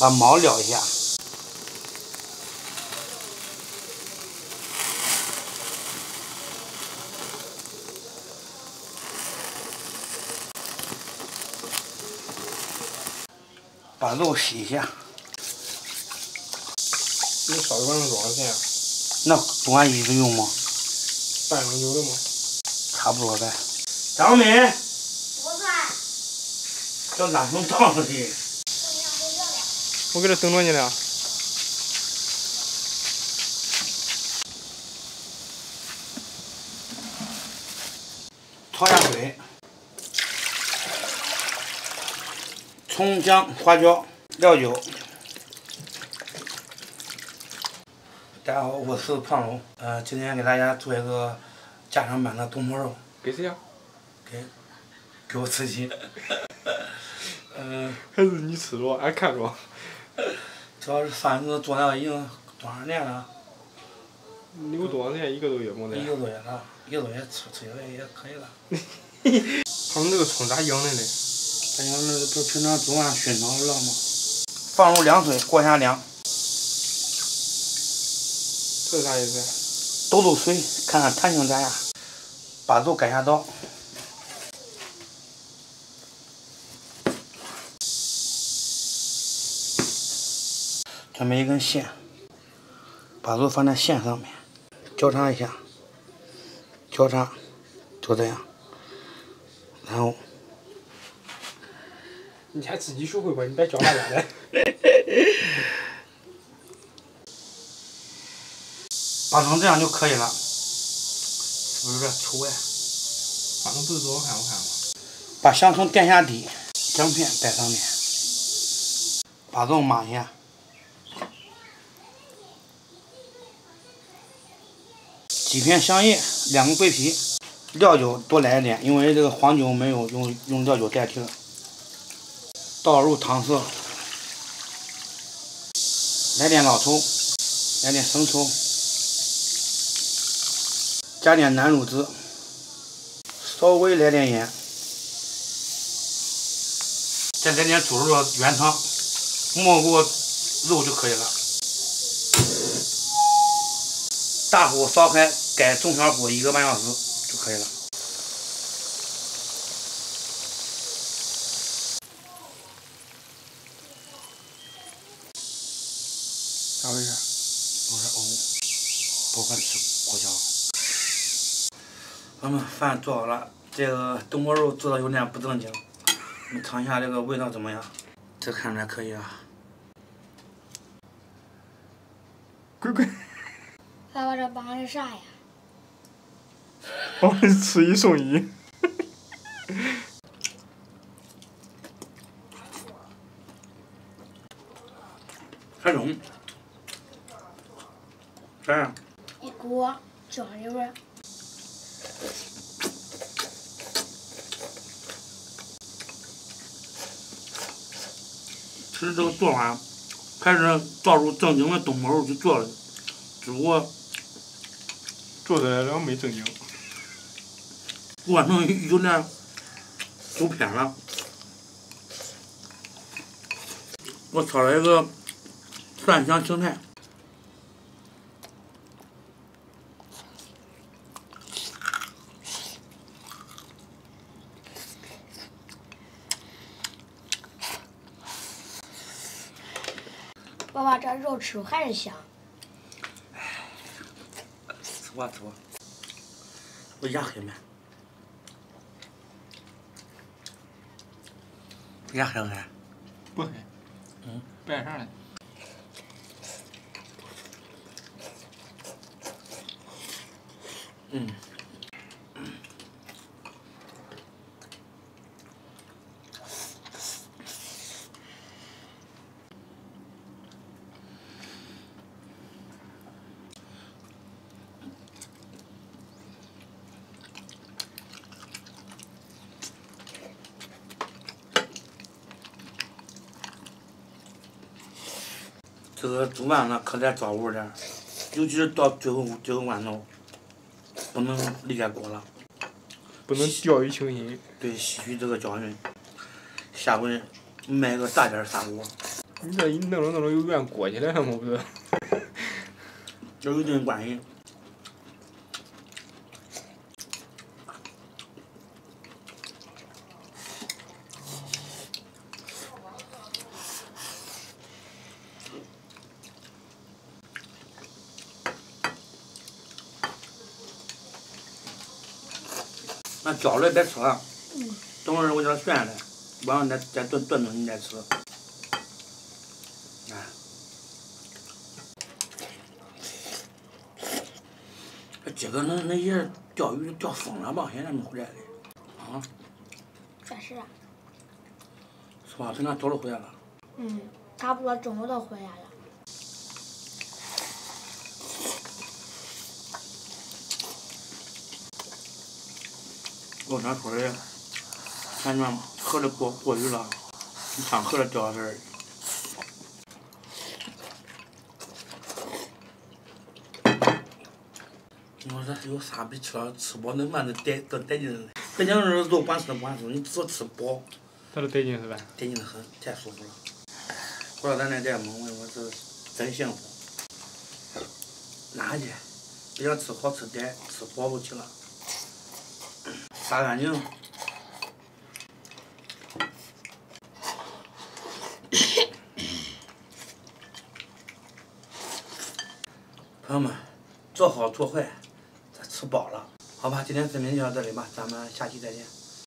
把毛撩一下。把肉洗一下。你烧一碗能多少钱啊？那不按一直用吗？半永久的吗？差不多呗。张敏，我在。叫哪能烫出去？我给他等着你了。焯下水，葱姜花椒料酒。大家好，我是胖龙。今天给大家做一个家常版的东坡肉。给谁呀？给我自己。还是你吃着，俺看着。主要是饭子做了已经多少年了？你有多少年？1个多月没得。1个多月了，1个多月吃了也可以了。他们那个葱咋养的嘞？咱家那不是平常做完熏汤了吗？放入凉水，过下凉。这是啥意思？抖水，看看弹性咋样。把肉改下刀。准备一根线，把肉放在线上面，交叉一下，交叉，就这样。然后，你还自己学会吧，你别教大家来。拌成这样就可以了，是不是有点稠呀？反正不是多好看，我看吧。把香葱垫下底，姜片摆上面，把肉码一下。几片香叶，2个桂皮，料酒多来一点，因为这个黄酒没有用料酒代替了。倒入汤色，来点老抽，来点生抽，加点南乳汁，稍微来点盐，再来点猪肉的原汤，没过肉就可以了。大火烧开，改中小火1个半小时就可以了。咋回事？有点呕，不敢吃果酱。咱们饭做好了，这个东坡肉做的有点不正经，你尝一下这个味道怎么样？这看着还可以啊。乖。爸爸，这帮的啥呀？我们吃1送1。还中。这样。一锅酱里边儿。其实这个做法还是照入正经的东坡肉去做的，只不过做出来了没正经。过程有点走偏了。我炒了一个蒜香青菜。爸爸，这肉吃还是香。吃吧。我压黑没？压黑没？不黑。摆啥嘞？这个煮完了可得抓味点，尤其是到最后关头，不能离开锅了。不能掉以轻心。对，吸取这个教训，下回买个大点砂锅，你这一弄着有圆裹起来了吗？不是？有一定关系。那焦了别吃了，等会儿我叫它涮了，晚上再炖着你再吃。哎，这今个那爷钓鱼钓疯了吧？现在没回来嘞。啊？这是啊。是吧？他那早都回来了。差不多中午都回来了。我那说的，前段河里过鱼了，你上河里钓点儿。你说这有啥比吃饱那饭都带劲的？别讲是肉管吃不管吃，你只要吃饱。它都带劲是吧？带劲的很，太舒服了。回到咱那店嘛，我说这真幸福。哪去？别想吃好吃点，吃饱就行了。擦干净。朋友们，做好做坏，咱吃饱了，好吧？今天视频就到这里吧，咱们下期再见。